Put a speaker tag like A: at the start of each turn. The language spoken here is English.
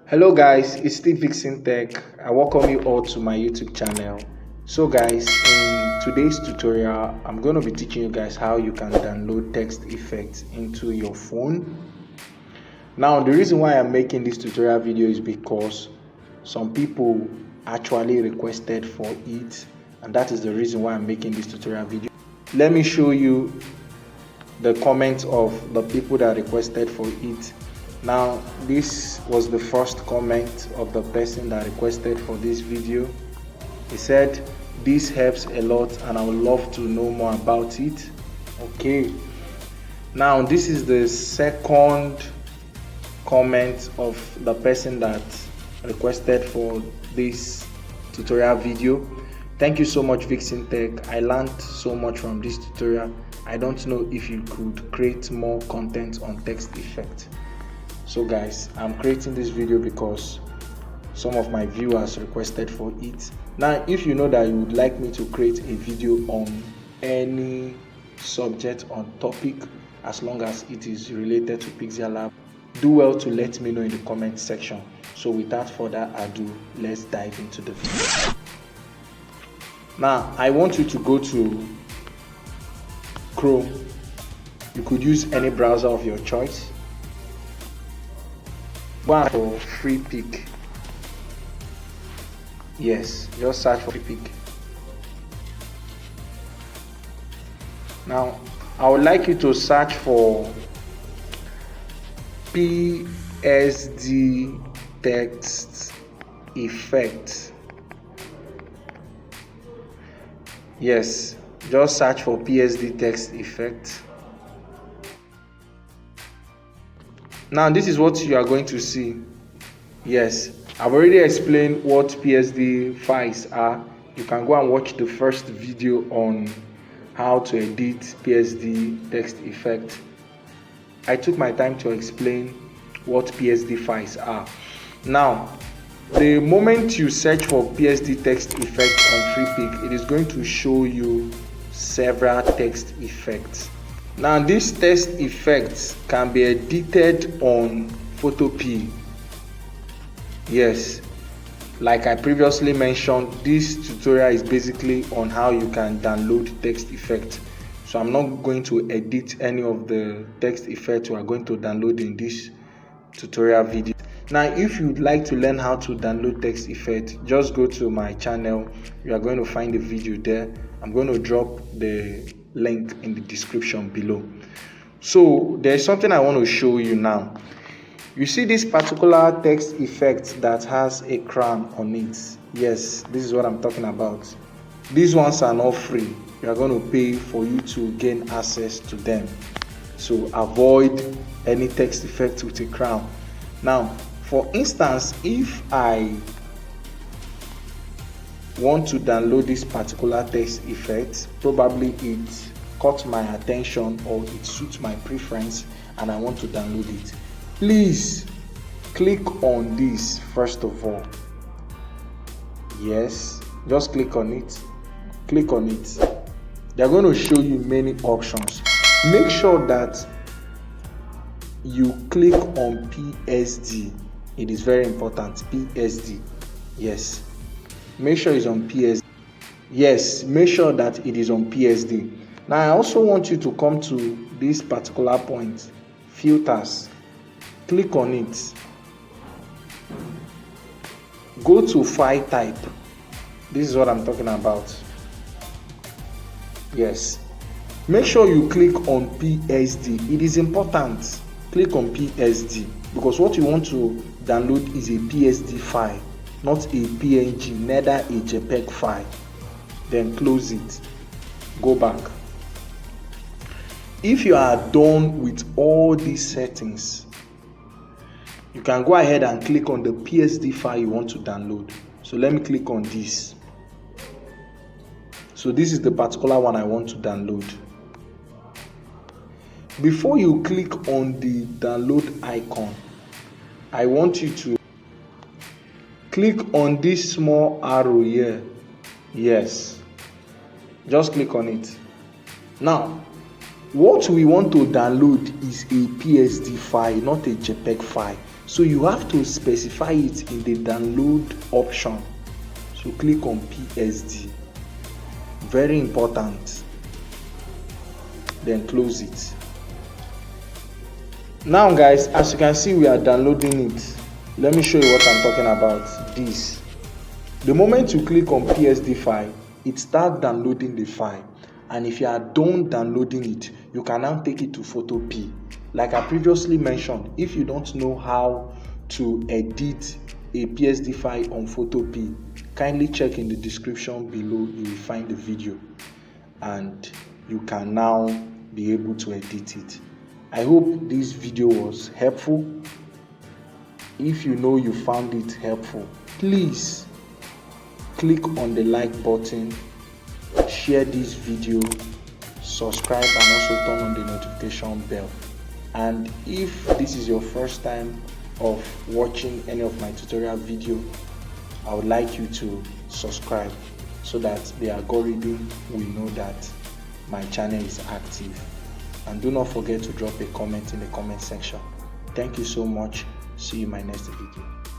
A: Hello guys, it's Steve Vixen Tech. I welcome you all to my YouTube channel. So guys, in today's tutorial, I'm going to be teaching you guys how you can download text effects into your phone. Now, the reason why I'm making this tutorial video is because some people actually requested for it, and that is the reason why I'm making this tutorial video. Let me show you the comments of the people that requested for it. Now, this was the first comment of the person that requested for this video. He said, "This helps a lot and I would love to know more about it." Okay, now this is the second comment of the person that requested for this tutorial video. Thank you so much, Vixen Tech. I learned so much from this tutorial. I don't know if you could create more content on text effect. So guys, I'm creating this video because some of my viewers requested for it. Now, if you know that you would like me to create a video on any subject or topic, as long as it is related to Pixellab, do well to let me know in the comment section. So without further ado, let's dive into the video. Now, I want you to go to Chrome. You could use any browser of your choice. Go for Freepik. Yes, just search for Freepik. Now, I would like you to search for PSD text effect. Yes, just search for PSD text effect. Now, this is what you are going to see. Yes, I've already explained what PSD files are. You can go and watch the first video on how to edit PSD text effect. I took my time to explain what PSD files are. Now, the moment you search for PSD text effect on Freepik, it is going to show you several text effects. Now, these text effects can be edited on Photopea. Yes, like I previously mentioned, this tutorial is basically on how you can download text effects. So I'm not going to edit any of the text effects we are going to download in this tutorial video. Now, if you'd like to learn how to download text effect, just go to my channel. You are going to find the video there. I'm going to drop the link in the description below. So there's something I want to show you now. You see this particular text effect that has a crown on it. Yes, this is what I'm talking about. These ones are not free. You are going to pay for you to gain access to them. So avoid any text effect with a crown. Now, for instance, if I want to download this particular text effect, probably it caught my attention or it suits my preference and I want to download it. Please click on this first of all. Yes, just click on it. Click on it. They're going to show you many options. Make sure that you click on PSD. It is very important. PSD. Yes. Make sure it's on PSD. Yes, make sure that it is on PSD. Now, I also want you to come to this particular point. Filters. Click on it. Go to file type. This is what I'm talking about. Yes. Make sure you click on PSD. It is important. Click on PSD because what you want to download is a PSD file, not a PNG, neither a JPEG file. Then close it. Go back. If you are done with all these settings, you can go ahead and click on the PSD file you want to download. So let me click on this. So this is the particular one I want to download. Before you click on the download icon, I want you to click on this small arrow here. Yes, just click on it. Now, what we want to download is a PSD file, not a JPEG file. So you have to specify it in the download option. So click on PSD. Very important. Then close it. Now guys, as you can see, we are downloading it. Let me show you what I'm talking about. This. The moment you click on PSD file, it starts downloading the file. And if you are done downloading it, you can now take it to Photopea. Like I previously mentioned, if you don't know how to edit a PSD file on Photopea, kindly check in the description below. You will find the video and you can now be able to edit it. I hope this video was helpful. If you know you found it helpful, please click on the like button, share this video, subscribe, and also turn on the notification bell. And if this is your first time of watching any of my tutorial video, I would like you to subscribe so that the algorithm will know that my channel is active. And do not forget to drop a comment in the comment section. Thank you so much. See you in my next video.